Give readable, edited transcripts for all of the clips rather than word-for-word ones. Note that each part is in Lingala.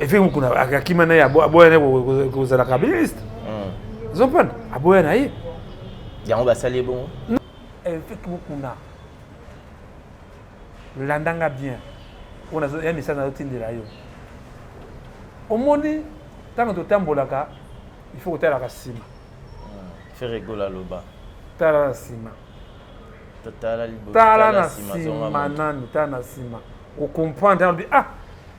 effectivement kuna akima na ya boya ko za kabiliste zompan aboya na ye yango basali bon effectivement kuna landanga bien on a un message na otindela yo omoni tant que tambolaka il faut que tu aies la sima fait rigoler loba tala la sima tala na sima o comprendre on dit ah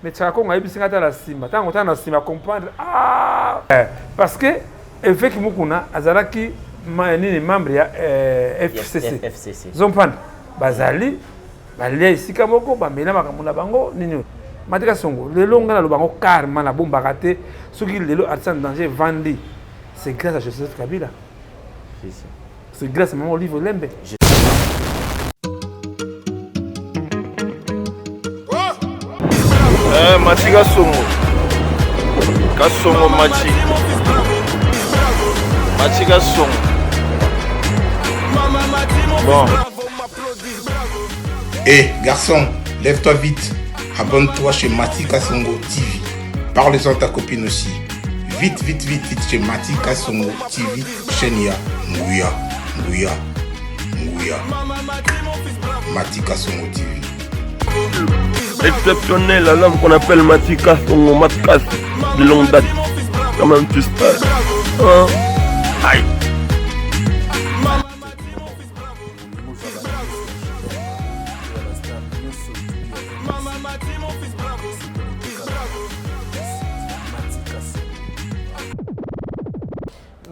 mais tu as compris bisinga tala la sima tant que tu na sima comprendre ah parce que effectivement kuna azalaki nini membre ya FCC zompan bazali balia isika moko bamela makambo na bango nini Matika Songo lelo nga na lobango karma na bombaka te soki lelo artisan danger vandi c'est grâce à Joseph Kabila c'est grâce à Maman Olive Lembe Matika Songo Kasongo Matika Songo bon. Garçon, lève-toi vite. Abonne-toi chez Matika Songo TV. Parle-en à ta copine aussi. Vite chez Matika Songo TV. Chenia, Ngouya. Matika Songo TV. Exceptionnel, la lame qu'on appelle Matika Songo Matkas de longue date. Quand même tu sais. Aïe.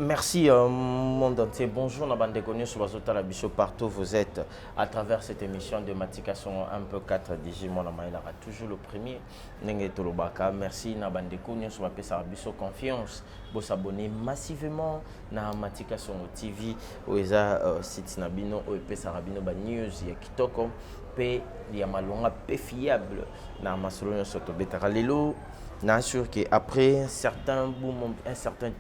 Merci monde entier. Bonjour Nabande Connu sur la Bichot partout vous êtes à travers cette émission de Matika Songo un peu 4 Digimon Amaïlara toujours le premier Nenge Tolobaka. Merci Nabande Connu sur la Bichot confiance pour s'abonner massivement na Matika Songo TV oeza site nabino OEP Sarabino ba news ya kitoko pe ya malonga pe fiable na masolo soto betara lelo na sûr que après un certain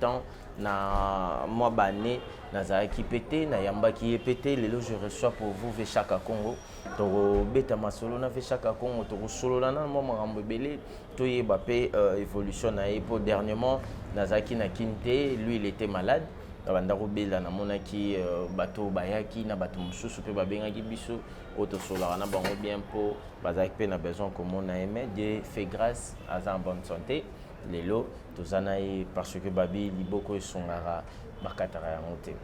temps na moi bané na zaki pété na yamba qui est pété lelo je reçois pour vous Vechaka Congo to beta masolo na Vechaka Congo to solo na moi marambo belé to yeba pe évolution na pour dernièrement na zaki na kinte lui il était malade bandako bela na monaki bato bayaki na bato mususu pe babengaki biso auto sola na bango bien po bazaki pe na besoin comme on a aimé Dieu fait grâce à en bonne santé lelo tozanaye parce que babi liboko esongara bakatara ya monte.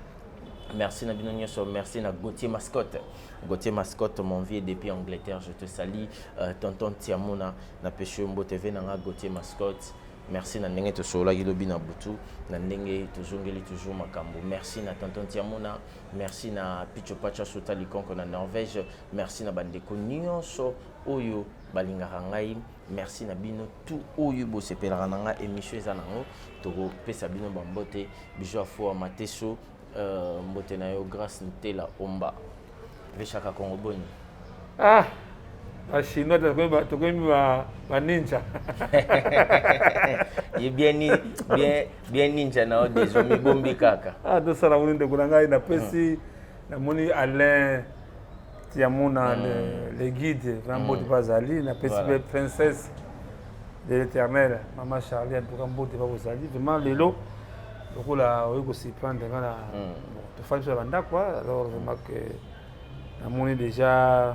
Merci Nabino Nyoso, merci na Gauthier Mascotte mon vieux depuis Angleterre, je te salue tonton Tiamona na Pêcheur Mbo TV na Gauthier Mascotte. Merci na ndenge to sola gilobi na butu na ndenge tozongeli toujours makambo. Merci na tonton Tiamona, merci na Picho Pacha Sotali Konko na Norvège, merci na bandeko nyonso oyo balingaka ngai, merci na bino tout oyo bo sepelaka na nga émission eza nango to pesa bino bambote bijo afo mateso mbote na yo grâce ntela omba Vechaka Congo boni Chinois ba ninja. Il bien ninja na désormais bombi kaka. Do sala munde kunanga na pesi na moni Alain Tiamona les guides Rambo de Bazali na pesi princesse de l'Éternel Maman Charlie en tout cas mbote ba Bazali vraiment lelo lokola oyeko sipande ngana to fa sur banda quoi alors vraiment que na moni déjà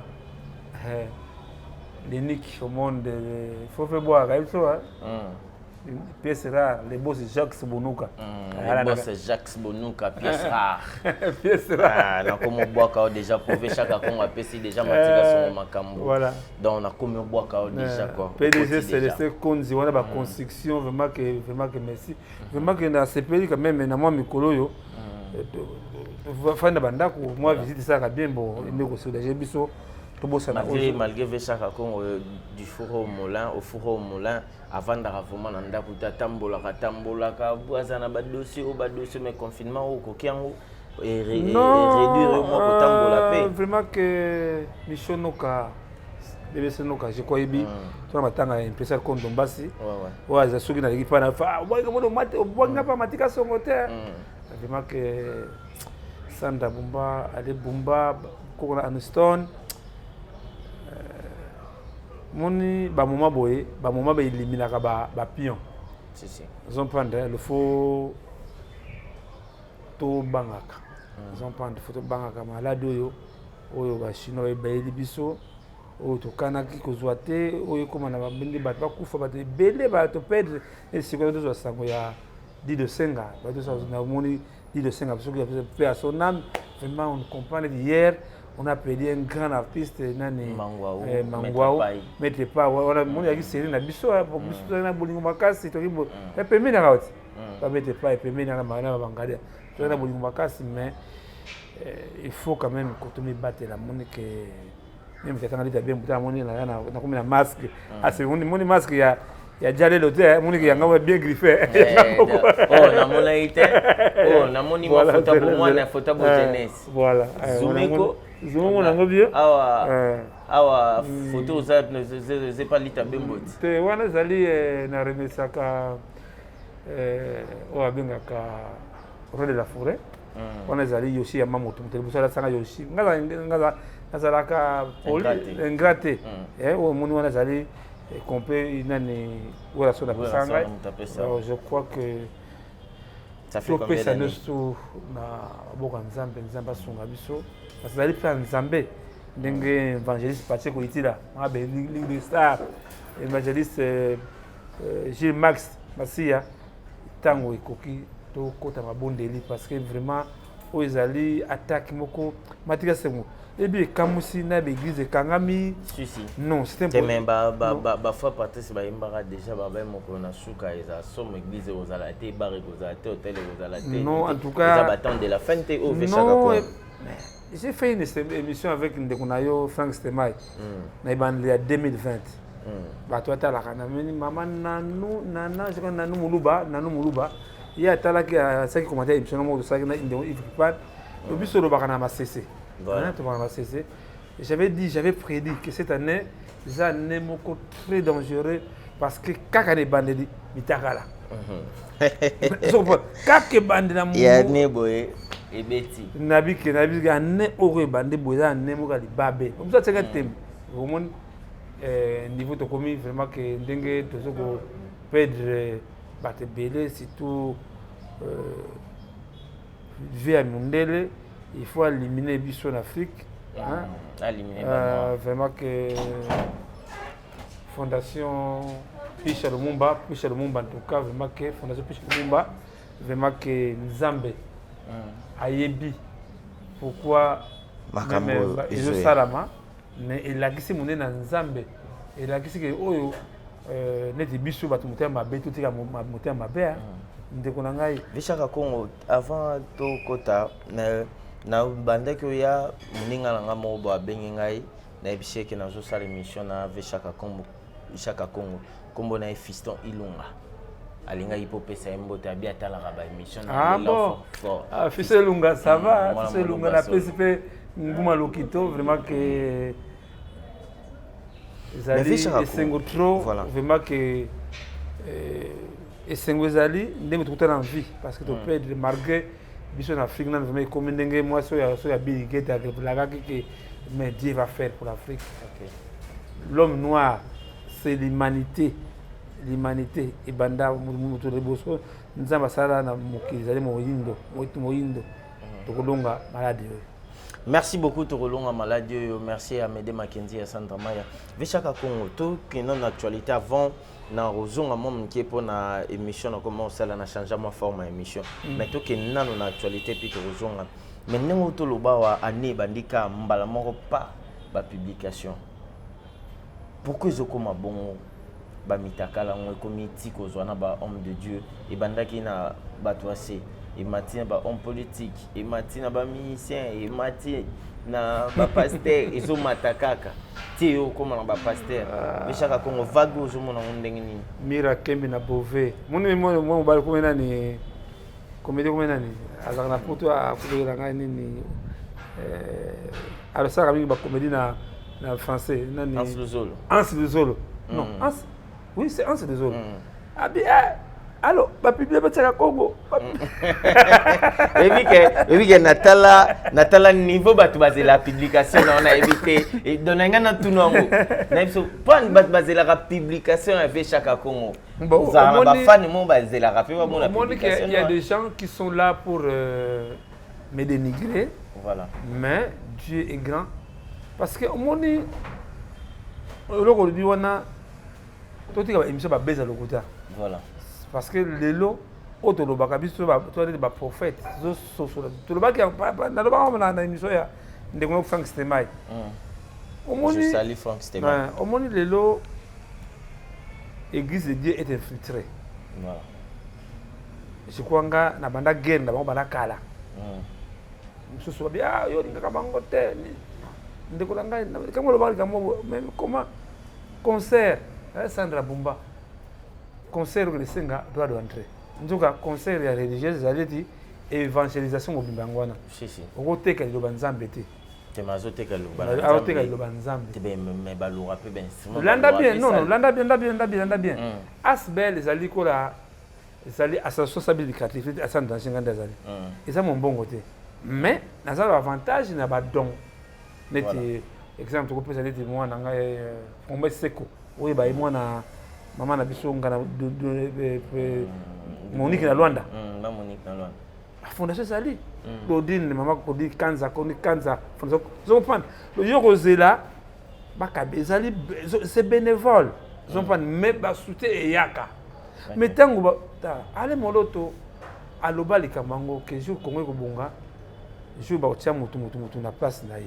l'unique au monde, il faut faire boire, il faut une pièce rare, les boss Jacques Bonouka. Les boss Jacques Bonouka, pièce rare. Pièce rare. On a comme boire déjà pour Vechaka Congo, PC déjà Matika Songo Makambo. Voilà. Donc on a comme boire déjà quoi. PDG c'est Konzi, on a la construction vraiment que merci. Vraiment que dans ces pays quand même na moi mikolo yo. Fanda bandako moi visite ça bien bon, mais ko soulager biso. Malgré Vechaka Congo du four au moulin, avant d'arriver à Ndakuta Tambolaka, Boazana Badosi, au Badosi, mais confinement au Kokiango, et réduire au Tambola. Vraiment que Michonoka, bébé Sonoka, je crois que tu as un impression qu'on Dombasi. Ouais, j'ai souvenir de l'équipe. On n'a pas Matika Songo. Vraiment que Sanda Bumba, Ale Bumba, Kokona Aniston. moni ba moment boye ba moment ba éliminaka ba pion si ils ont prendre le faux to bangaka ils ont prendre photo bangaka malade oyo ba chinois ba biso oyo to kanaki kozwa te oyo komana ba bindi ba kufa ba te belé ba to perdre et c'est quoi de sango ya dit de senga ba to ça na moni dit de senga parce que fait à son âme vraiment on comprend hier on a perdu un grand artiste nani Mangwao Maître pas voilà mon yaki série na biso pour biso na bolingo makasi to kibo et permis na raoti pas Maître pas et permis na mana bangade to na bolingo makasi mais il faut quand même que tu me battes la monique même que tanga bien buta moni na comme na masque ah c'est moni masque ya jale l'hôtel moni ya ngwa bien griffé oh na mona ite oh na moni ma photo pour moi na photo pour jeunesse voilà Zumeko nango bien awa photo za c'est pas lita bemboti te wana zali na remesaka o abengaka Roi de la forêt wana zali Yoshi ya mamoto mutele busala sanga Yoshi ngaza ka poli ingrate o moni wana zali compé nani wala sona pesanga je crois que ça fait combien d'années na boka nzambe sunga biso parce que zali plan nzambe ndenge évangéliste Pacheco Itila abe ligue de star évangéliste Gilles Max Masia tango ekoki to kota mabondeli parce que vraiment o ezali attaque moko matika sengo et bien kamusi na l'église kangami non c'était un même ba fois patrice ba imbara déjà ba moko na suka eza somme église aux alaté bare aux alaté hôtel aux alaté non en tout cas ça battant de la fin te au vechaka j'ai fait une émission avec Ndekonayo Frank Stemai na ibandeli ya 2020 bato atalaka na mini mama nana je connais nanu muluba il y a talaki à ça qui commentait émission mo de ça na Ndeko Ifipad le biso lo baka na masese voilà to baka na masese j'avais prédit que cette année ça année moko très dangereux parce que kaka ne bandeli mitakala so kaka bandela mo ya ne boye ebeti nabi ga ne ore bande boza ne mo ga libabe comme ça tsenga tem vraiment niveau to komi vraiment que ndenge to soko perdre bate belé surtout via Mundele il faut éliminer biso en Afrique éliminer vraiment que fondation Pisha Lumumba en tout cas vraiment que fondation Pisha Lumumba vraiment que Nzambe ayebi pourquoi makambo izo salama ne elakisi munene na Nzambe elakisi ke oyo neti biso bato motema mabe totika motema mabe ndeko na ngai vechaka Congo avant to kota na bandaki oya muninga nanga mo bo abengi ngai na bisheke na zo sala émission na vechaka Congo kombo na fiston Ilunga alinga hipopesa mbote abi atalaka ba émission na bon fiston Ilunga ça va fiston Ilunga na PCP nguma lokito vraiment que Zali esengo trop vraiment que esengo zali ndenge tukutana en vie parce que to perdre malgré biso na Afrique na vraiment comme ndenge moi so ya Bill Gates avec la que mais Dieu va faire pour l'Afrique. L'homme noir c'est l'humanité et banda mutu reboso nzamba sala na mokili zali moyindo to kolonga malade. Merci beaucoup Torolonga Maladie, merci à Médé Mackenzie et à Sandra Maya. Vechaka Congo, tout qui est dans l'actualité avant, na rozonga mom qui est pour na émission, on commence à la changer ma forme émission. Mais tout qui est dans l'actualité puis rozonga. Mais nous tout le bas à né bandika mbala moko pas ba publication. Pourquoi ils ont comme bon ba mitakala on comité ko zwana ba homme de Dieu et bandaki na batwase. Et matin ba homme politique et matin ba musicien et matin na ba pasteur ils ont matakaka tio comme na ba pasteur bishaka Congo vague aux hommes na ndenge nini mira kembe na bové mo ba ko nani comédie ko nani ala na poto a ko la ngani ni alors ça ramini ba comédie na français nani Anse de Zolo non Anse oui c'est Anse de Zolo ah bien alors bapublie bataka Congo ebi ke natala niveau bato bazela publication na ona éviter et donanga na tunango na biso pan bato bazela la publication avec chaque Congo bon za ba fan mo bazela rapé ba mona publication. Il y a des gens qui sont là pour me dénigrer. Voilà. Mais Dieu est grand parce que moni loko di wana to tika ba émission ba beza lokota. Voilà. Parce que les lots, auto lo bakabiso ba prophète, zo so to lo baki na lo ba na émission ya ndeko Frank Stemai. Je salue Frank Stemai. Au monde les lots église de Dieu est infiltrée. Voilà. Je crois nga na banda guerre na banda kala. Mususu ba ah yo ndika bango te ndeko langa kama lo baki kama même comment concert Sandra Bumba. Concert que les senga doit entrer. Nzoka concert ya religieuse zaleti évangélisation obimbangoana. Si. Okote ka liloba nzambe te. Te mazote ka liloba. Aote ka liloba nzambe. Te me balura pe ben. Landa bien, non, landa bien. Asbel ezali kola ezali association stabilité à 150 zali. Eza mon bongo te. Mais nazala avantage na ba don. Neti exemple ko pesa neti mwana ngai ombe seko. Oye ba mwana maman na biso ngana Monique na Luanda. Monique na Luanda. La fondation Sali. Claudine maman ko di kanza fondation. Zo comprendre. Le yoko zela bakabe Sali c'est bénévole. Zo comprendre mais ba soute e yaka. Mais tango ba ale moloto aloba likamango que jour Congo ko bonga. Jour ba tia mutu na place na yi.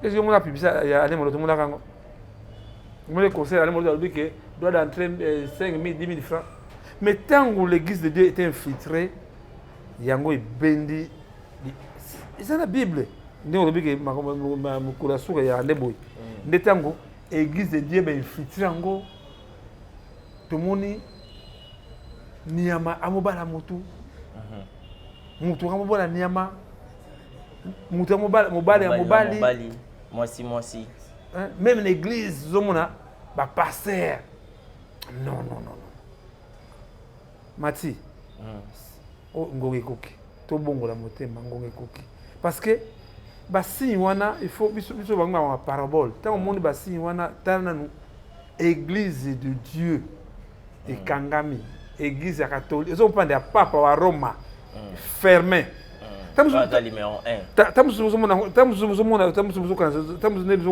Est-ce que mon a publié ça ale moloto mon la kango. Moi, le conseil, il dit doit d'entrer 5 000, 10 000 francs. Mais tant que l'église de Dieu était infiltrée, Yango est bendi. C'est la Bible. Nous dit que ma souka ya ndeboy. Ndé tango l'église de Dieu est infiltrée yango. Tout le monde niyama amobala mutu. Mutu amobala niyama. Mutu amobala mobali. Moi si. Même l'église, zomona, ba passer. Non. Mati. Oh ngongé koki. To bongo la motema ngongé koki. Parce que ba si wana il faut biso banga ma parabole. Tant au monde ba si wana tana nous église de Dieu et Kangami, église catholique. Ils ont pas de papa wa Roma. Fermé. Pas numéro 1. Nous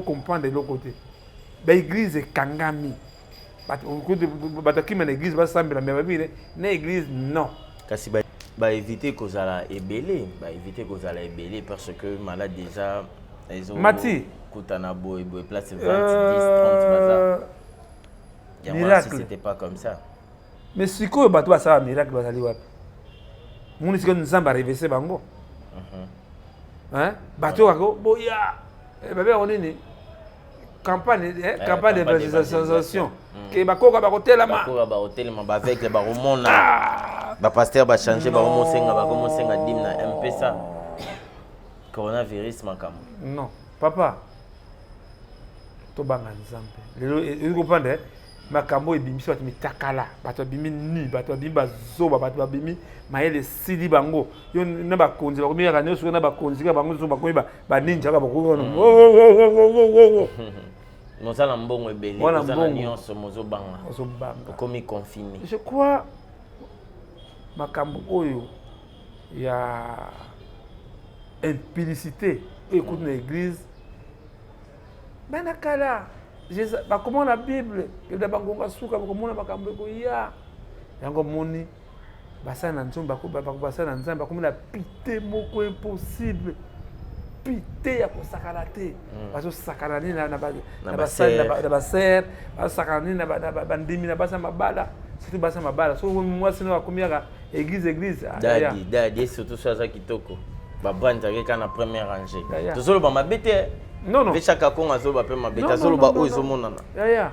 comprendre de l'autre côté. L'église Kangami. L'église va sembler mais l'église non. Kasi ba éviter que ça ébélé, parce que malade déjà ils ont Mati Koutana boy place 20 10 30 bazar. Moi si c'était pas comme ça. Mais si quoi bato ba ça miracle bazali wapi. Muni siko nzamba réveiller bango. Bateau boya bébé on est campagne d'évangélisation que bakoka bakotelama avec ba romona ba pasteur ba changer ba komosenga dimna mpesa coronavirus makam. Non papa to banga nzambe lelo il comprendre makambo ebimisi bato mitakala bato bimi ni bato bimi bazoba bato babimi mayele sidi bango yo na bakonzi bakomi ya kanyo na bakonzi ka bango so bakomi ba ninja ka bakomi mosala mbongo ebele mosala nyonso mozo banga komi confiné. Je crois makambo oyo ya impudicité écoute na église bana kala comment la Bible que da bangonga suka comment makambo ko ya yango moni basana nzomba ko basana nzamba comme la pité moko impossible pité ya ko sakarate baso sakarani na baser basakarani na bandimi na basa mabala surtout basa mabala so moi sino bakomiaka église dadi surtout ça kitoko babanja ke kana première rangée tozolo ba mabete. Non. Chaque Congo a zolo ba pe mabete zolo ba oyo zomonana. Ya.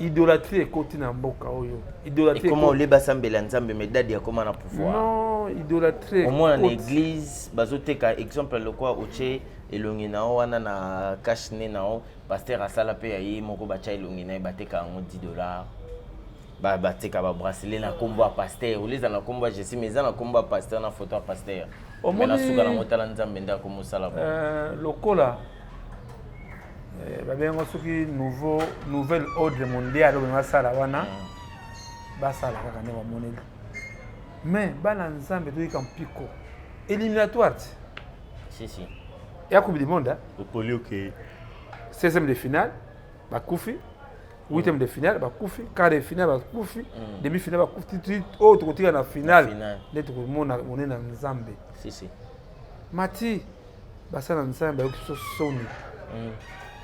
Idolâtrie ekoti na mboka oyo. Idolâtrie. Comment ole basambela nzambe medadi ya koma na pouvoir. Non, idolâtrie. Au moins en église bazoteka exemple le quoi oche elongi na wana na cash ne na pasteur asala pe ya ye moko bacha elongi na bateka ngo $10. bateka ba bracelet na kombo ya pasteur oliza na kombo ya Jésus mais na kombo ya pasteur na photo ya pasteur mais na suka na motala nzambe ndako mosala lokola babengo soki nouvelle ordre mondiale obenga sala wana basala kaka nde bamoneli mais bana nzambe toyika mpiko éliminatoire si ya coupe du monde okoli ok 16e de finale bakufi 8e de finale bakufi quart de finale bakufi demi finale bakufi oyo tokotika na finale nde tokomona monene na nzambe si mati basala na nzambe bayokisi biso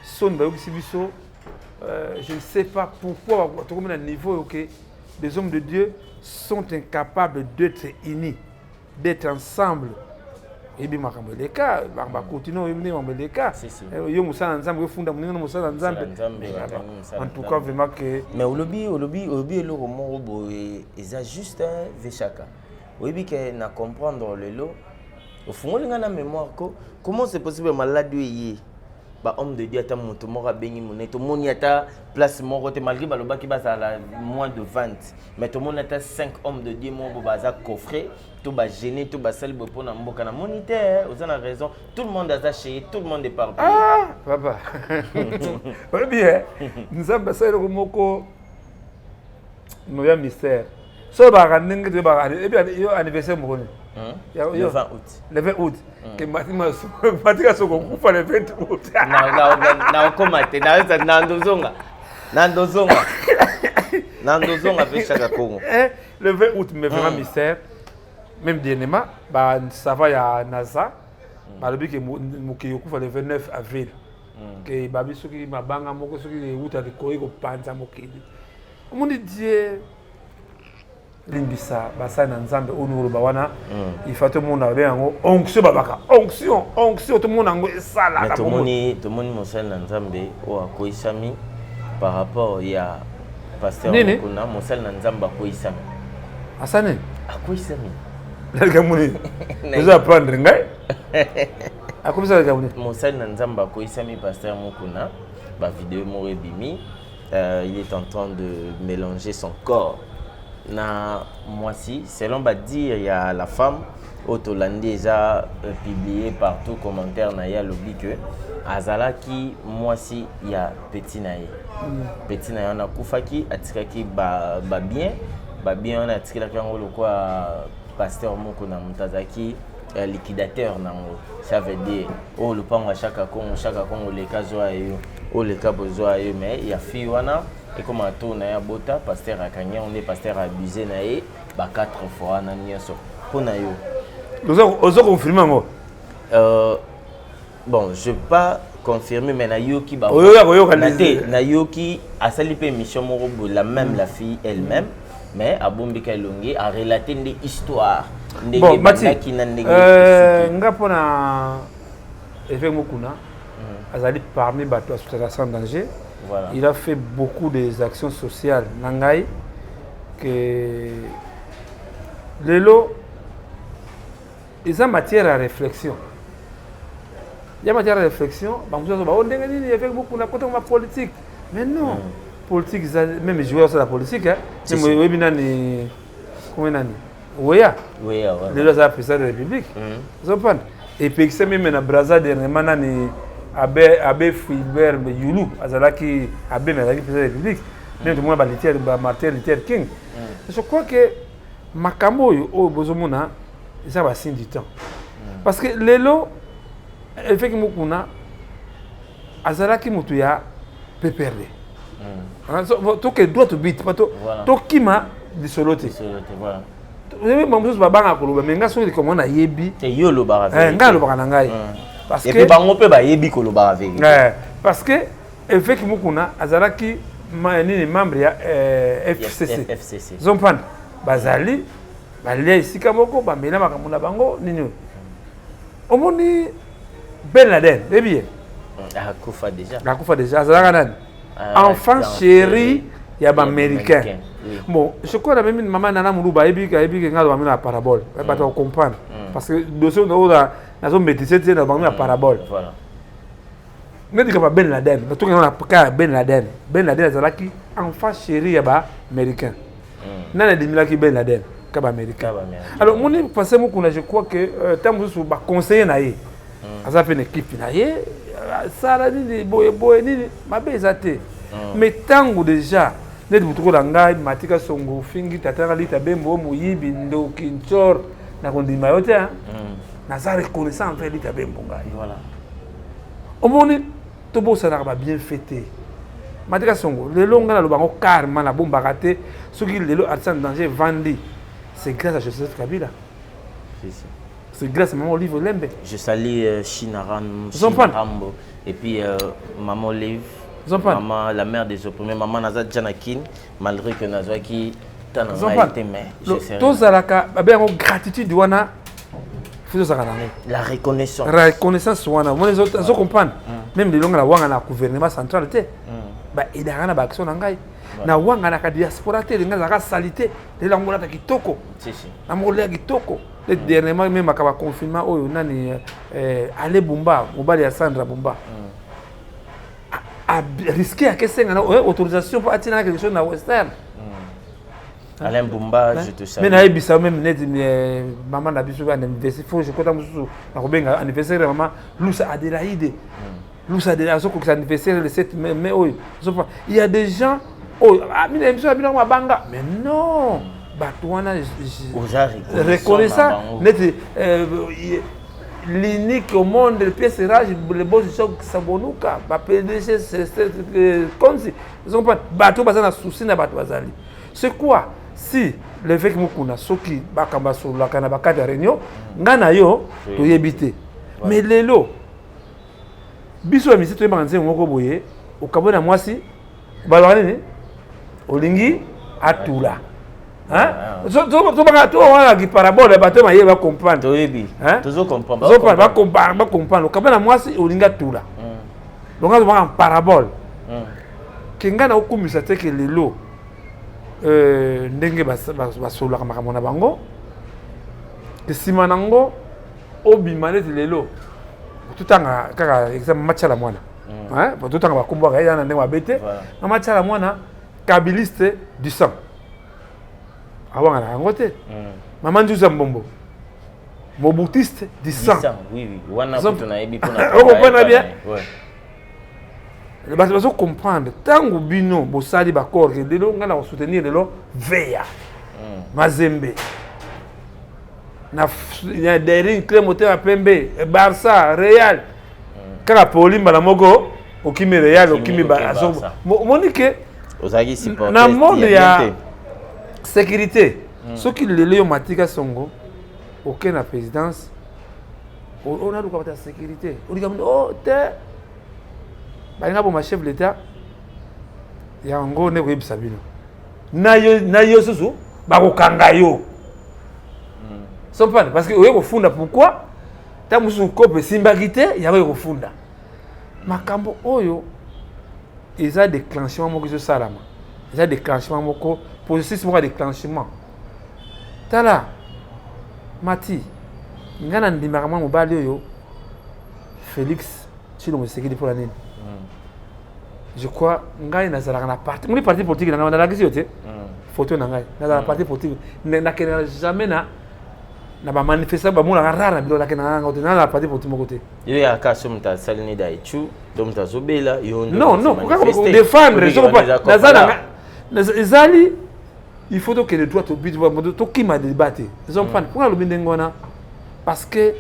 soni bayokisi biso je ne sais pas pourquoi tokomona niveau oyo ke les hommes de Dieu sont incapables d'être unis, d'être ensemble. Et bien, les cas, les cas. En tout cas, vraiment que. Mais au lobby, le roman, ils ajustent Vechaka. Oui, que na comprendre le lot. Au fond, on a la mémoire. Comment c'est possible que maladie ba homme de Dieu ata moto mora bengi moneto moni ata place moko te malgré baloba ki basa la moins de 20 mais tout monde ata 5 hommes de Dieu mo baza coffré tout ba gêné tout ba sel bo pona mboka na moniteur vous avez raison tout le monde a chez tout le monde est par ah papa oui bien nous avons ça le moko no ya mystère so ba raninga de ba et bien yo anniversaire mo le 20 août. Le 20 août. Que Matika Songo kufa le 20 août. Na okomate na ndozonga fait chaque Congo. Le 20 août mais vraiment mystère. Même dernièrement ba ça va ya NASA. Ba lobi ke mokili kufa le 29 avril. Que babi soki mabanga moko soki le août de koyi ko panza mokili. On dit Dieu limbisa basa na nzambe onu roba wana il faut tout le monde avec yango onction babaka onction tout le monde yango esala mais tout le monde mosala na nzambe o akoisami par rapport ya pasteur kuna mosala na nzambe akoisami asane akoisami la moni vous apprendre ngai akomisa la moni mosala na nzambe akoisami pasteur mokuna ba vidéo mo ebimi il est en train de mélanger son corps na moisi selon ba dire il y a la femme Otolandi déjà publié partout commentaire na ya lobby que azala ki moisi ya petit nae petit nae na kufaki atikaki ba bien on a atikala kango lokwa pasteur moko na mutazaki liquidateur nango ça veut dire oh le pango chaque congo les cas joyeux oh les cas besoin mais il y a fille wana et comme à tout na bota pasteur akanya on est pasteur abusé na e ba 4 fois na nyoso pona yo ozo confirmer ngo bon je pas confirmer mais na yoki ba na yoki asali pe mission moko la même la fille elle-même mais abombi kalongi a relaté des histoires bon Mati nga pona effet mokuna azali parmi bato association en danger. Voilà. Il a fait beaucoup des actions sociales. Nangai, que le lot, ils ont matière à réflexion. Il y a matière à réflexion. On fait beaucoup de politique. Mais non, politique, même jouer sur la politique. C'est le lot, président de la République. Et puis, c'est même un Brazza de Abbé Fulbert Youlou, Azalaki, Abbé Melaki, président de la République, même tout le monde Martin Luther King. Je crois que Makambo, au Bozomona, ça va signer du temps. Parce que les lots, effectivement, Azalaki Moutuya peut perdre. Tout que d'autres bits, tout qui m'a dissoloté. Vous avez mon chose, Babanga Koloba, mais nga sont comme on a yebi. C'est yo le bar. Nga le bar nangai. Parce que bango pe ba yebi koloba avec. Parce que effectivement kuna azalaki ni membre ya FCC. Zompanda bazali balia isika moko ba mena makamuna bango nini. Omoni Ben Laden, eh bien. Akufa déjà. Akufa déjà azalaka nani? Enfant chéri ya ba américain. Bon, je crois que même maman nana muluba ebi nga do la parabole. Ba ta comprendre parce que dossier on a na zone métissé na bango la parabole. Voilà. ne dit que Ben Laden tout on a cas Ben Laden azalaki enfant chéri ya ba américain nana demilaki Ben Laden ka ba américain alors mon passé mo kuna je crois que tant vous ba conseiller na ye aza pe une équipe na ye sala ni boye ni mabe ezate mais tango déjà net butuko langa Matika Songo fingi tataka lita bembo muyibi ndo kinchor na kondima yote na za reconnaissant envers lita bembo ngai voilà omoni to bosa na ba bien fêté Matika Songo le longa na lobango karma na bomba raté ce qui le artisan danger vandi c'est grâce à Joseph Kabila c'est grâce à Maman Olive Lembe je salue Shinaram Rambo et puis Maman Olive maman la mère des opprimés maman Nazat Janakin malgré que Nazwa qui t'a été mais je sais tous alaka ba gratitude wana la reconnaissance wana moi les autres zo comprendre même les longs la wanga na gouvernement central te ba idara na ba action na ngai na wanga na ka diaspora te nga za salité les langola ta kitoko na mole kitoko le dernièrement même akaba confinement oyo nani Ale Bumba mobali ya Sandra Bumba a risqué à qu'est-ce autorisation pour attirer quelque chose dans Western. Alain Bumba, je te salue. Mais na ebisa même net maman na biso ba anniversaire faut je kota musu na kobenga anniversaire maman Lusa Adelaide. Lusa Adelaide so ko anniversaire le 7 mai oyo. Il y a des gens oh mina émission abina ma banga mais non batwana reconnaissant net l'unique au monde le pièce rage le boss choc sabonuka ba PDG c'est comme si ils ont pas bateau bazana souci na bateau bazali c'est quoi si le fait que mukuna soki bakamba sur la kana bakata réunion ngana yo to yebité mais lelo biso misi to banze moko boye okabona mwasi balwana ni olingi atula hein to banga to wana ki parabole bato ma yeba comprendre to yebi tozo comprendre ba comprendre kabana mwasi olinga tula donc on va en parabole kingana okumisa te ke lelo ndenge basola kama mona bango ke simanango obimane lelo tutanga kaka exemple match la mwana hein tutanga bakombo ga yana ndenge babete na match la mwana kabiliste du sang awanga na ngote maman Njuza Mbombo mobutiste du sang oui wana kutuna ebi pona on comprend bien ouais baso comprendre tango bino bosali ba corps que lelo ngana ko soutenir lelo veya Mazembe na ya Derin Clemote ya Pembe Barça Real kaka Polimba na moko okimi Real okimi Barça Monique ozagi supporter na monde ya sécurité ceux qui le Léo Matika Songo aucun la présidence on a le sécurité on dit oh te balinga bon chef de l'état ya ngo ne ko yebisa bino na yo susu ba ko kanga yo so pas parce que oyo ko funda pourquoi ta musu ko pe simbagité ya ko funda makambo oyo eza déclenchement moko so salama eza déclenchement moko processus moko déclenchement tala mati ngana ndimaka mwa mobali oyo Félix Chilo Mosekedi pour l'année je crois ngai nazalaka na parti moni parti politique na ngana la te photo na ngai nazala parti politique na kena jamais na ba manifester ba mona rara bilo la kena ngauté na la parti politique moko te yo ya ka somta salini da ichu donc ta zobela yo non ko défendre je pas nazala ezali il faut que les droits au but to qui m'a débatté ils ont pas pour le bindengona parce que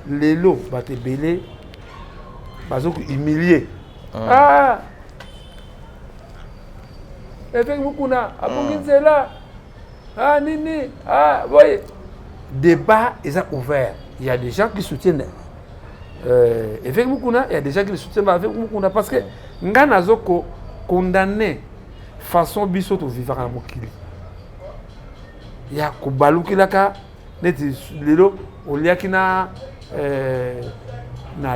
les lots baté belé bazo humilier ah avec mukuna abonginzela ah nini ah voyez débat est ouvert il y a des gens qui soutiennent avec mukuna il y a des gens qui le soutiennent avec mukuna parce que ngana zoko condamné façon biso to vivre na mokili ya kubalukilaka neti lelo oliaki na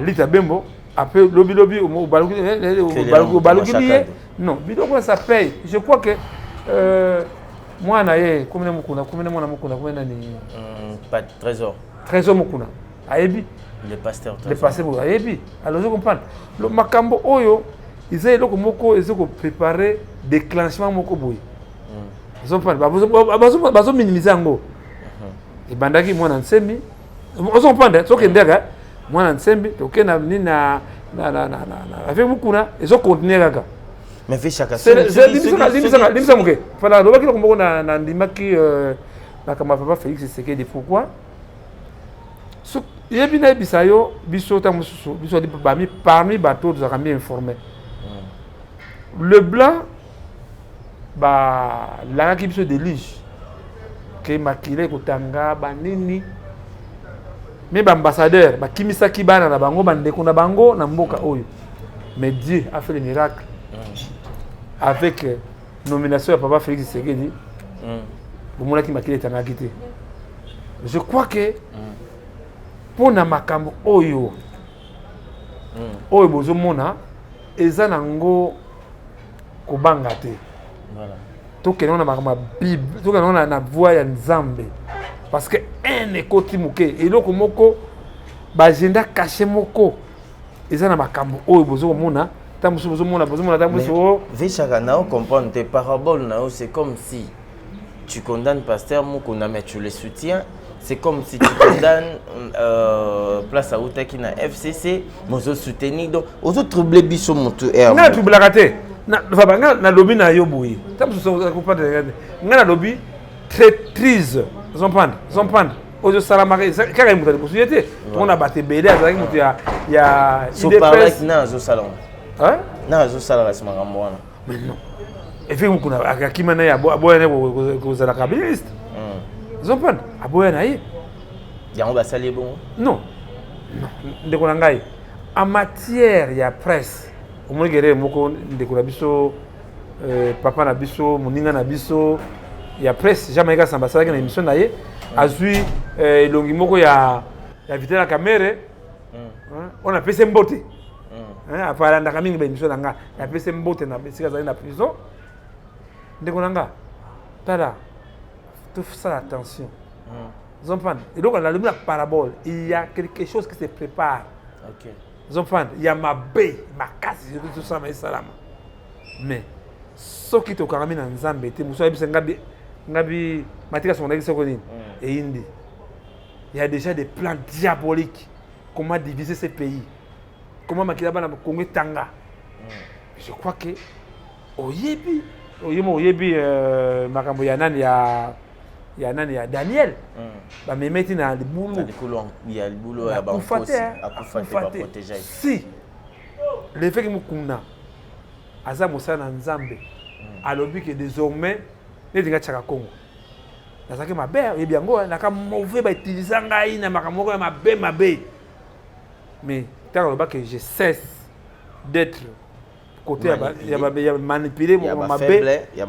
lita bembo après lobi baluki non bidoko ça paye je crois que moi na ye komene mukuna komene mwana mukuna komene ni pas trésor mukuna ayebi Le pasteur. Le pasteur vous ayebi. Alors je comprends. Le makambo oyo ils ont le moko ils ont préparé déclenchement moko boy. Ils ont pas bazo minimiser ngo. Et bandaki mwana nsembi. Ils ont pas de so kendeka mwana nsembi to kena nina na avec beaucoup na ils ont continuer kaka. Mais fait chaque c'est limisa moke. Fala lobaki ko moko na ndimaki na kama papa Félix Tshisekedi pourquoi yebi na bisayo biso ta mususu biso di parmi bateaux nous avons bien informé. Le blanc ba la ki biso délige que makile kotanga banini mais ba ambassadeur ba kimisa ki bana na bango bandeko na bango na mboka oyo. Mais Dieu a fait le miracle avec nomination de papa Félix Tshisekedi. Pour moi qui makile tanga quitté. Je crois que pour na makambo oyo oyo bozo mona eza nango kobanga te. Voilà. To ke na makambo Bible, to ke na voix ya Nzambe. Parce que un ekoti muke eloko moko ba agenda caché moko eza na makambo oyo bozo mona tamusu bozo mona tamusu. Vechaka na comprendre tes paraboles na c'est comme si tu condamnes pasteur Mukuna mais tu le soutiens. C'est comme si tu condamnes place à Outaki na FCC, mozo soutenir donc aux autres troubler biso montu air. Na troubler raté. Na lobby na yoboui. Tam so comprendre. Na lobby traîtrise. Zompande. Ozo salamaka kaka muta ko société. On a battu BD avec mutu ya so parler na zo salon. Hein? Na zo salon c'est makambo wana. Mais non. Et fait kuna akima na ya boyane ko za la kabiliste. Zompande. Aboya na ye. Yango ba sali bon. Non. Ndeko na ngai. En matière ya presse omogere moko ndeko na biso papa na biso moninga na biso ya presse jamais ka samba sala na émission na ye azui longi moko ya vite la caméra on a pese mbote apala ndaka mingi ba émission nga ya pese mbote na bisika za na prison ndeko na nga tala tout ça attention zompane et donc on a la parabole il y a quelque chose qui se prépare. OK. Il y a ma baie, ma casse, tout ça, mais salam. Mais ce qui te caramine en Zambie, tu me souviens, Ngabi, Matika son et Indi. Il y a déjà des plans diaboliques. Comment diviser ces pays? Comment Makilaba na Congo Tanga? Je crois que Oyebi, Makambo Yanan, il y a Daniel. Bah mais maintenant le boulot. Il y a le boulot à protéger. Si le fait que Mukuna Aza Moussa Nzambe a lobby que désormais les dinga tchaka Congo. Parce que ma belle et bien go na ka mauvais ba utiliser ngai na makamoko ma bé. Mais tant que je cesse d'être côté ya manipuler ma bé ya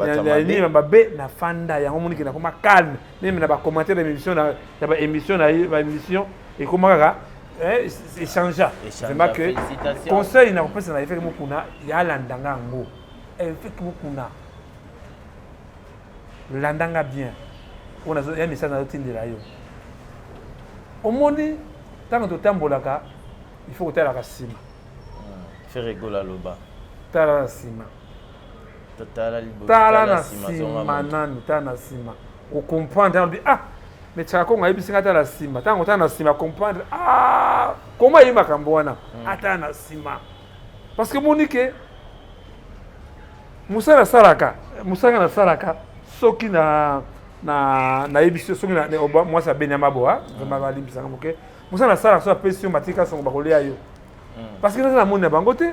ma bé na fanda ya ngomoni ki na koma calme même na ba commentaire d'émission na ba émission na ba émission et comment kaka échanger c'est ma que conseil na kopesa na effet mukuna ya landanga ngo effet mukuna landanga bien on a un message na tindela yo omoni tant que tambolaka il faut que tu aies la racine faire rigoler loba tala na sima tala na sima o comprendre on dit ah mais tu as qu'on a eu bisinga tala na sima tango tala na sima comprendre ah comment il makambo wana ata na sima parce que monike musala salaka soki na émission soki na moi ça benyama boa vraiment va limbisanga moke musala salaka so pression matika songo bakolia yo parce que na mona bango te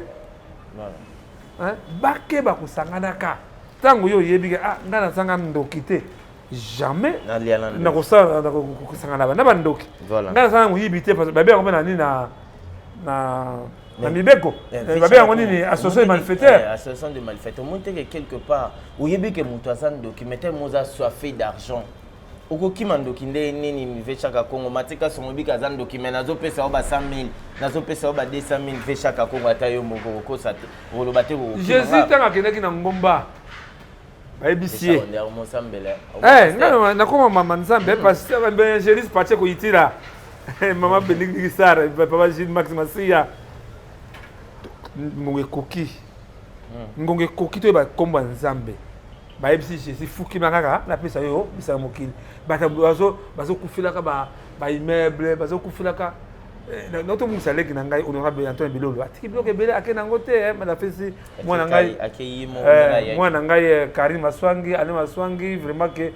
hein bake ba kusanganaka tango yo yebi ah ngana sanga ndoki te jamais na kusangana na bandoki ngana sanga muyibi te parce que babe ngomena ni na mibeko babe yango nini association de malfaiteurs association de malfaiteurs monte que quelque part uyebi que mutu asana documentaire moza soifé d'argent okoki mandoki nde nini mivechaka Congo matika somobi kazana document nazopesa oba 100,000 nazopesa oba 200,000 vechaka Congo ata yo moko kokosa te roloba te ko Jésus tanga kendaki na ngomba bayebisie ngana nakoma mama Nzambe parce que évangéliste parti ko itira Maman Bénédicte Sarr, papa Gilles Max Massia. Ngongé Koki. Ngongé Koki to ba komba nzambe. Ba ebisi je fuki makaka la pesa yo bisa mokili. Bata bazo kufilaka ba immeuble, bazo kufilaka notre musalek na ngai honorable Antoine Bilolo. Atiki bloke bele akena ngote ma la pesi mwana ngai akei mo mwana ngai Karim Maswangi, Ale Maswangi vraiment que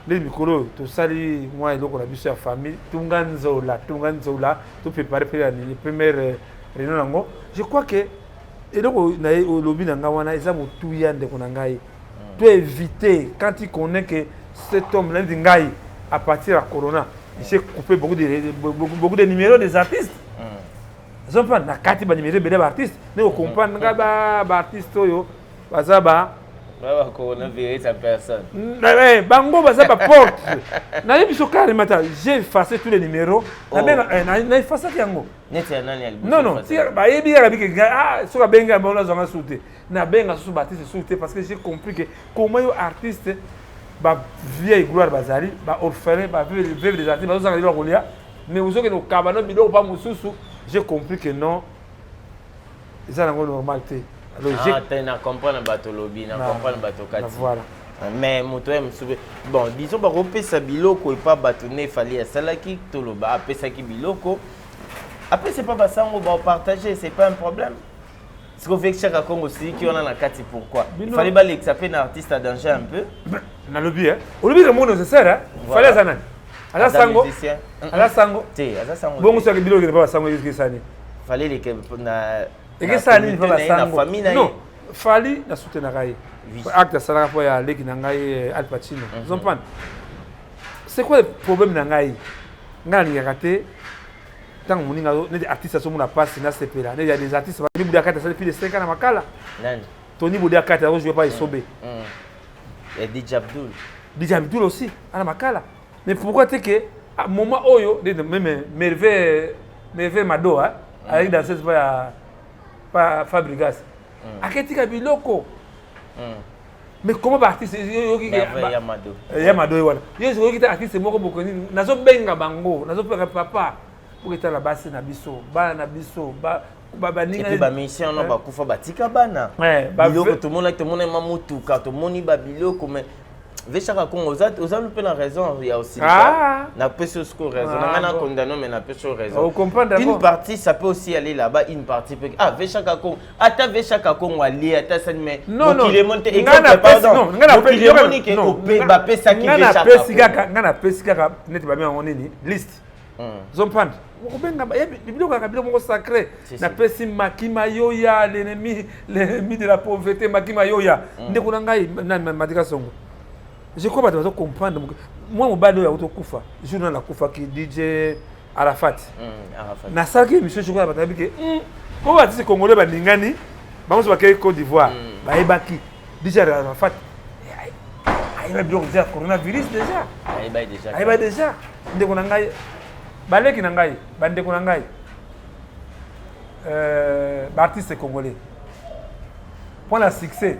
les micros to sali moi eloko na biso ya famille tunganzola to préparer pour la première réunion nango. Je crois que eloko na lobi na nga wana eza motuya ndeko na ngai. Tu éviter quand tu connais que cet homme là ngai à partir de corona il s'est coupé beaucoup de numéros des artistes. Ils ont pas na kati ba numéro des artistes ne ko comprendre nga ba artiste oyo bazaba ba coronavirus à personne. Bango bazaba porte. Na yebiso carrément j'ai effacé tous les numéros. Na effacé yango. Non, si ba yebi ya biki so ka benga ba na zonga souté. Na benga so Baptiste souté parce que j'ai compris que comment yo artiste ba vieille gloire bazali ba orphelin ba vivre des artistes ba zanga lokolia mais vous que no kabano biloko pa mususu j'ai compris que non ça n'a pas normalité. Alors j'ai na comprendre bato lobby na comprendre bato kati. Voilà. Mais moto aime soube bon disons ba repesa biloko et pas bato ne fallait salaki toloba apesa ki biloko. Après c'est pas basango ba partager, c'est pas un problème. Ce qu'on fait que chaque Congo aussi qui on a la kati pourquoi il fallait pas que ça fait un artiste à danger un peu. Na lobby hein. Au lobby le monde nécessaire hein. Fallait ça nan. Ala sango. Té, ala sango. Bon monsieur que biloko ne pas sango jusqu'à ça ni. Fallait les que na et que ça ni pas sango. Non, fallait na soutenir ngai. Acte ça rapport ya leki na ngai Al Pacino. Vous comprenez? C'est quoi le problème na ngai? Ngai ni raté. Tant moninga les artistes sont mon passe na CP là. Il y a des artistes Tony Boudakata ça depuis les 5 ans na makala. Nani? Tony Boudakata je joue pas Isobé. Et DJ Abdul. DJ Abdul aussi à makala. Mais pourquoi tu que à moment oyo même merveille Mado hein avec danseuse pas Fabregas. Aketika biloko. Mais comment artiste Yamado. Yamado voilà. Yo qui artiste moko bokoni nazo benga bango, nazo papa pour être la base na biso, ba na biso, ba ninga. Et puis ba mission no ba kufa batika bana. Biloko tout le monde aime mutuka, tout le monde ba biloko mais Vechaka Congo aux hommes peu la raison il y a aussi na peso score raison na na condamné mais na peso raison. Vous comprenez une partie ça peut aussi aller là-bas une partie peut Vechaka Congo ata Vechaka Congo ali ata ça mais non il est monté et pardon il est monté que ba pesa ki Vechaka ngana pesika net ba bien onini liste zompanda obenga biloko ka biloko moko sacré na pesi makima yoya l'ennemi de la pauvreté makima yoya ndeko na ngai na Matika Songo. Je crois que tu vas comprendre. Moi, mon bado ya autokufa. Je joue dans la kufa qui DJ Arafat. Na saki monsieur je crois que tu comment va dire congolais ba ningani ba mo ba Côte d'Ivoire ba ebaki DJ Arafat. Il va bien dire coronavirus déjà. Il va déjà. Ndeko na ngai baleki na ngai bandeko na ngai ba artiste congolais. Pour le succès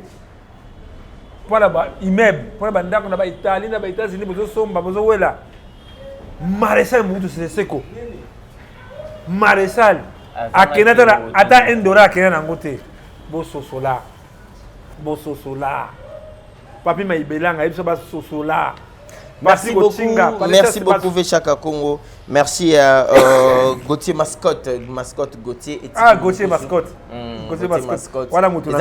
pour la immeuble pour la bandako na ba Italie na ba États-Unis bozo somba bozo wela Maréchal Mobutu Sese Seko Maréchal akenata na ata $1 akena na ngote boso sola papi maibelanga ibiso ba sosola. Merci beaucoup Vechaka Congo. Merci à Gauthier Mascotte Gauthier et Gauthier Mascotte. Gauthier Mascotte. Voilà mon tour.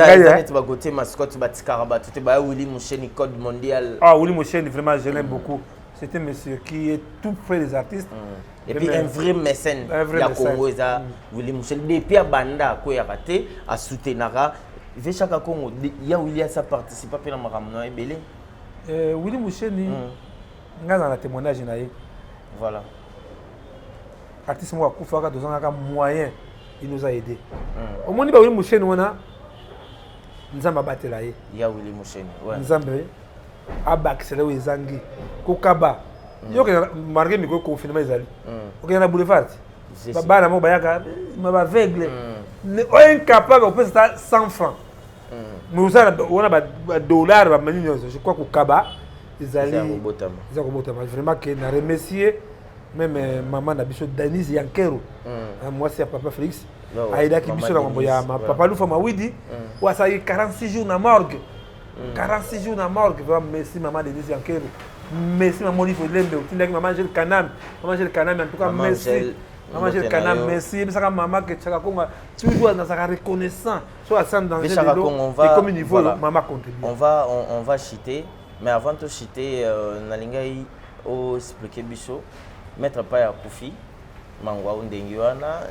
Gauthier Mascotte Batikaraba tout est Willy Moucheni code mondial. Willy Moucheni vraiment je l'aime beaucoup. C'est un monsieur qui est tout près des artistes. Et puis un vrai mécène. Il y a Congo Willy Moucheni depuis Banda ko ya raté à soutenara Vechaka Congo il y a Willy ça participe pas dans maramno ebele. Willy Moucheni nga na témoignage na ye. Voilà. Artiste moi kufaka dozanga moyen il nous a aidé. Au moins ba Willy Moucheni wana nzamba batela ye. Ya Willy Moucheni. Ouais. Nzambe abakisela wezangi kokaba. Yo ke marqué miko confinement ezali. OK na boulevard. Baba na mo bayaka ma aveugle. Incapable de payer 100 francs. Mais on a des dollars je crois kokaba. Ils allaient vraiment que na remercier même maman na biso Denise Yankero moi c'est papa Félix aida ki biso na mambo ya papa Lufa Mawidi wa ça 46 jours na morgue 46 jours na morgue vraiment merci maman Denise Yankero merci maman Olive Lembe utindaki maman Angel Kanam en tout cas merci maman Angel Kanam merci bisaka maman que Chaka Konga toujours dans sa reconnaissant soit sans danger de l'eau et comme niveau maman contribue on va chiter mais avant de chiter nalingai o expliquer biso Maître Paya Koufi Mangwaou Ndengiwana,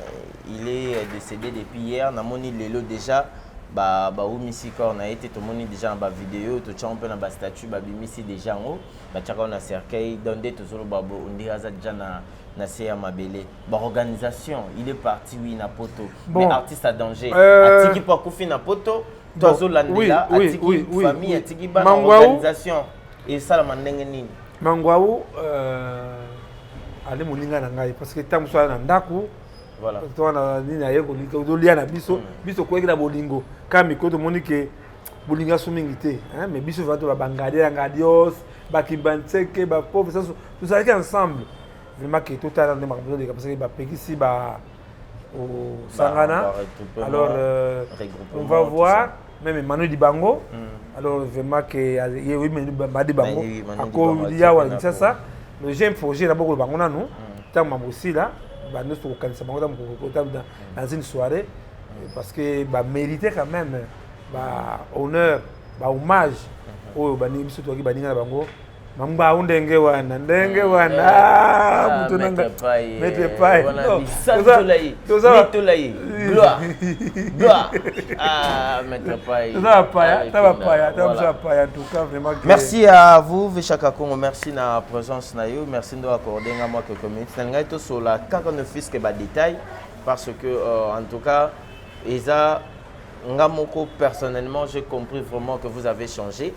il est décédé depuis hier. Namoni lelo déjà ba umisi ko na été to moni déjà ba vidéo to champion na ba statut ba bimisi déjà en haut ba tchaka na cercueil donde to zolo babo ndiraza déjà na CA Mabele. Ba organisation, il est parti oui na poto. Mais artiste à danger. Atiki pa Koufi na poto, to zolandela atiki famille atiki ba organisation et ça la mandenge nini. Mangwaou ale moninga na ngai parce que tant soit na ndaku voilà to na nini ayeko liko lia na biso biso ko ekina bolingo kami ko to monike bolinga sumingité hein mais biso va to ba bangadia ngadios ba kibantseke ba pauvre ça tout ça ensemble vraiment que tout à l'heure parce que ba pekisi ba au Sangana alors on va voir même Manu Dibango alors vraiment que oui mais ba Dibango ako lia wa ça le j'ai un projet d'abord le bangona nous tant aussi là bah nous sommes quand ça dans une soirée parce que bah mériter quand même bah honneur bah hommage au bani biso to ki baninga bango mamba undenge wana mutunanga Maître Pai mitolai gloire Maître Pai en tout cas vraiment merci à vous Veshaka Congo merci na présence na yo merci de accorder à moi quelques minutes ngai to sur la quand on fixe que ba détail parce que en tout cas Eza ngamoko personnellement j'ai compris vraiment que vous avez changé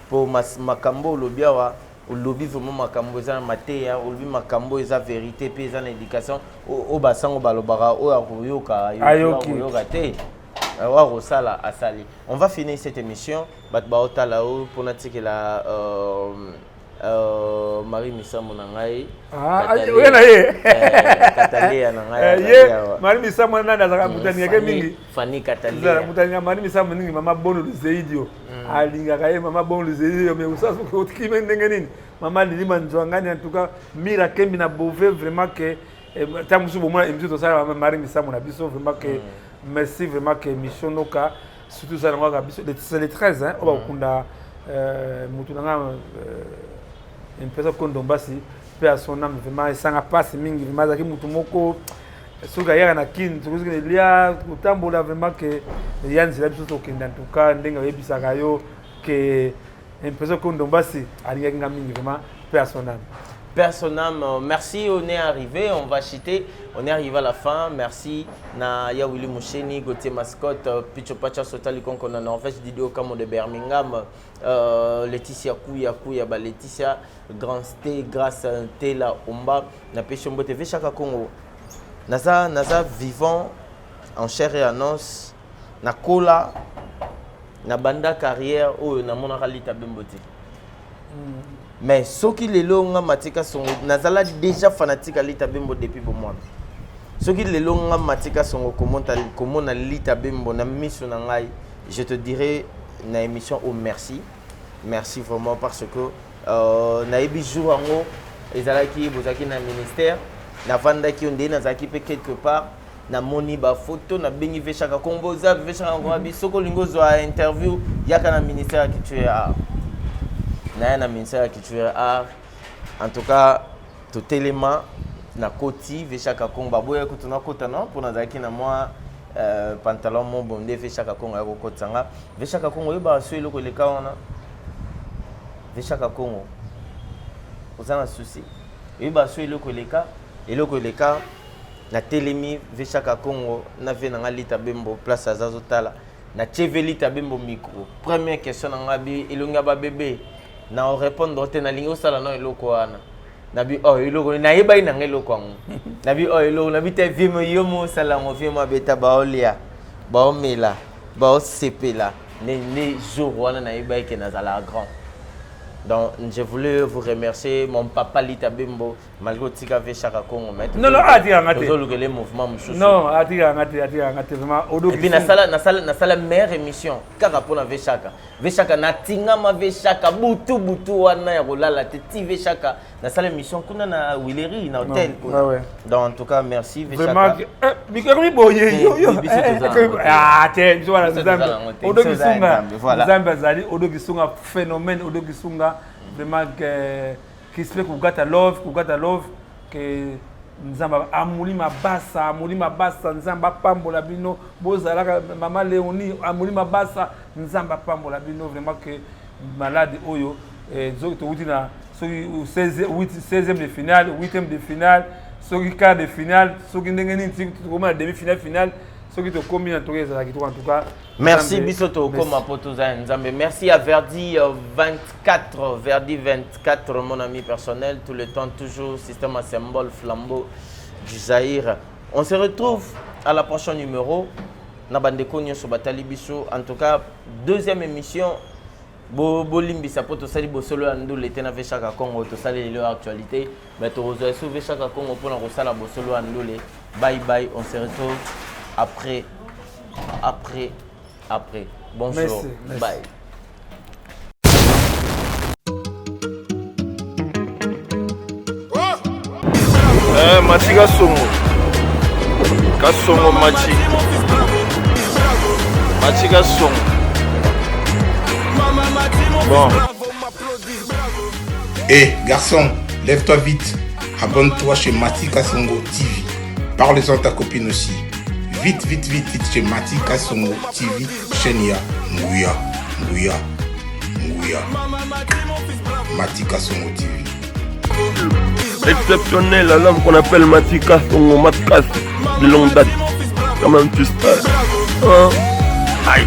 pour makambo lobiawa au lobby vraiment makambo za mateya au lobby makambo eza vérité puis eza éducation au basango balobara au akoyoka ayoka te wa rosala asali. On va finir cette émission bat baota là-haut pour natike la Marie Missa Monangai Katalia Nangai Marie Missa Monana zaka mutani yake mingi Fanny Katalia mutani Marie Missa Monangi mama bono luzeidio alinga kaye mama bono luzeidio mais ça ko tikime ndenge nini mama lilima nzwangani en tout cas mira kembi na bové vraiment que tamusu bomona emzuto ça Marie Missa Monana biso vraiment que merci vraiment que mission noka surtout ça ngwa biso c'est le 13 hein oba kunda mutunanga une personne comme Dombasi paix à son âme vraiment ça n'a pas mingi vraiment zaki mutu moko soka yaka na kin tukuzi que lia utambola vraiment que yanzi la biso tokenda en tout cas ndenga yebisaka yo que une personne comme Dombasi alinga kinga mingi vraiment paix à son âme. Personnam, merci, on est arrivé, on va chiter, on est arrivé à la fin, merci na ya Willy Moucheni, Gauthier Mascotte, Picho Pacha Sotali qu'on a Norvège, Didio Kamo de Birmingham, Laetitia Kouya, Laetitia, Grand Sté, grâce à Tela Omba, na Pechombo TV, Chaka Congo, Naza vivant en chair et en os, na Kola, na Banda carrière, ou na Monaralita Bembote. Mais ce qui est long, Matika sont nazala déjà fanatique à l'État Bembo depuis pour moi. Ce qui est long, Matika sont comment à l'État Bembo na mission nangai. Je te dirais na émission au merci vraiment parce que na ebi jour ango ezalaki bozaki na ministère na vanda ki onde na zaki pe quelque part na moni ba photo na bengi Veshaka Congo za Veshaka Congo bi soko lingo zo interview yaka na ministère qui tu na ministère qui tu en tout cas tout élément na koti Veshaka Congo baboya ko tuna kota non pour na zaki na moi pantalon mon bondé Veshaka Congo ya ko kotanga Veshaka Congo ba so eloko le kaona Veshaka Congo ozana souci ba so eloko le ka na telemi Veshaka Congo na ve na lita bembo place azazotala na cheveli tabembo micro première question na ngabi elonga ba bébé na répondre te na lingo sala no eloko wana na bi eloko na yeba ina ngeloko angu na bi eloko na bi te vimo yomo sala mo vimo beta baolia baomela baosepela ne jour wana na yeba ke na zala grand Donc, je voulais vous remercier, mon papa Lita Bimbo, malgré que tu avais chaque Congo. Non, non, le mouvement. Non, vraiment. Et puis, la meilleure émission, car pour la Vechaka. Vechaka, na tinga ma Vechaka, butu, wana ya rolala, ti Vechaka. Na salle émission, qu'on a na Willery, na hôtel. Donc, en tout cas, merci Vechaka. Vraiment, mais comme il boye, ah, tiens, voilà, Odo Gisunga, phénomène, Odo Gisunga, vraiment, qui se fait Kugata Love, que Nzamba amuli mabasa Nzamba pambola bino bozalaka mama Léonie amuli mabasa Nzamba pambola bino vraiment que malade oyo zoki to utina soki 16e de finale 8e de finale soki quart de finale soki ndenge nini tukoma demi finale soki to kombina to ezala ki to en tout cas merci bisoto koma potoza Nzambe merci à Verdi 24 mon ami personnel tout le temps toujours système à symbole flambeau du Zaïre. On se retrouve à la prochaine numéro Nabandeko Nyoso Batali Biso en tout cas deuxième émission Bolimbi Sapoto Sali Bosolo Andou l'été na Vechaka Congo to sali leur actualité mais to rezo so Vechaka Congo pour na rosala Bosolo Andou le bye bye on se retrouve après bonjour merci. Bye. Machi Kasongo Machi Kasongo. Bon. Eh garçon, lève-toi vite. Abonne-toi chez Matika Songo TV. Parle-en à ta copine aussi. Vite chez Matika Songo TV. Chenia, Nguya. Matika Songo TV. Exceptionnel, l'homme qu'on appelle Matika Songo Matkas de longue date. Comment tu sais? Aïe.